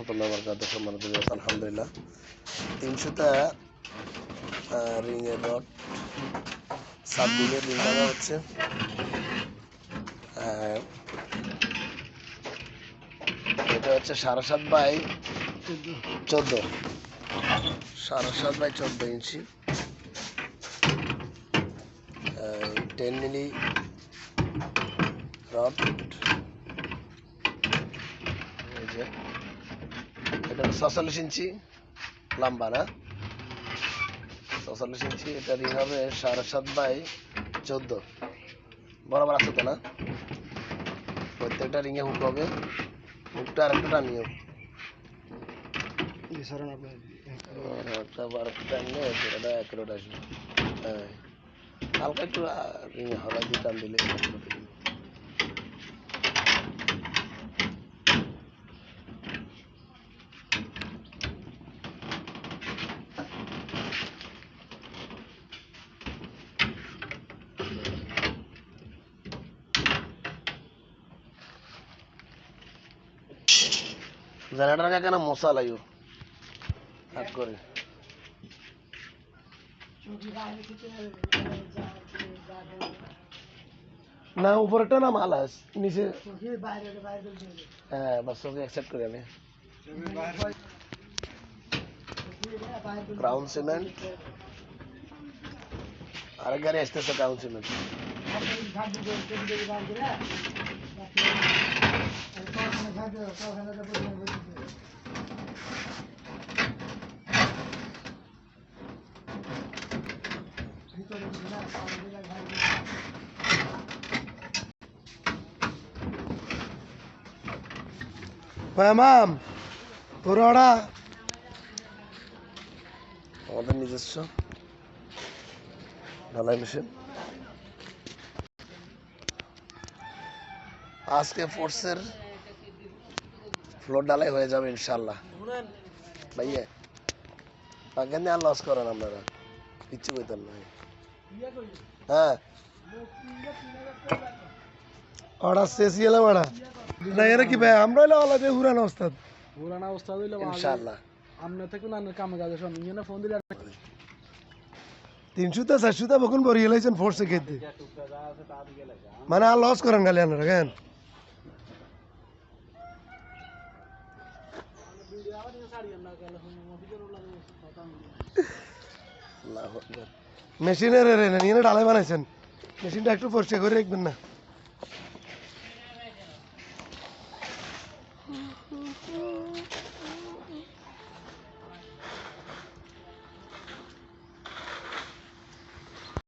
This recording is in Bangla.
রহমতুল্লাহি ওয়া বারাকাতুহু। সম্মানিত ভিউয়ার্স, আলহামদুলিল্লাহ 300টা রিং এর রড সাবডিনের রিং ভাঙা হচ্ছে। এটা হচ্ছে 7.5 বাই 14, 7.5 বাই 14 ইঞ্চি 10 মিলি রড। এই যে এটা 46 ইঞ্চি লম্বা, না 46 ইঞ্চি। এটা রিং হবে 7.5 বাই 14, বরাবর আছে তো না? প্রত্যেকটা রিংয়ে হুক হবে, হুকটা আর একটা টানিও টানলে এটা অ্যাকুরেট আসবে। হ্যাঁ, হালকা একটু রিংয়ে হলাই দিয়ে টান দিলে জেনারেটর কা কেন মশা লাইও হাত করে না, উপরেটা না মাল আছে নিচে। হ্যাঁ, বাস ওকে অ্যাকসেপ্ট করে আমি ক্রাউন সিমেন্ট আরেক গাড়ি আসতেছে। ক্রাউন সিমেন্ট মাম তোরা আমাদের নিজস্ব ঢালাই মেশিন। আজকে ফোর্সের ফ্লোর ঢালাই হয়ে যাবে ইনশাল্লাহ। ভাইয়া আগে আর লস করেন আপনারা, কিচ্ছু কইতেন না। হ্যাঁ, অর্ডার শেষ গেলাম ওরা না এরা কি ভাই আমরা হইলে ওলা যে হুরানা ওস্তাদ হইলে ইনশাল্লাহ আমনে থেকে না কামে কাজে সব ইয়ে না ফোন দিলে 300টা 400টা বকুন বড় এলাইছেন ফোর্সে খেতে মানে আর লস করেন গালি আপনারা কেন মেশিনের নিয়ে ঢালাই বানাইছেন, মেশিনটা একটু পরিষ্কার করে রাখবেন না।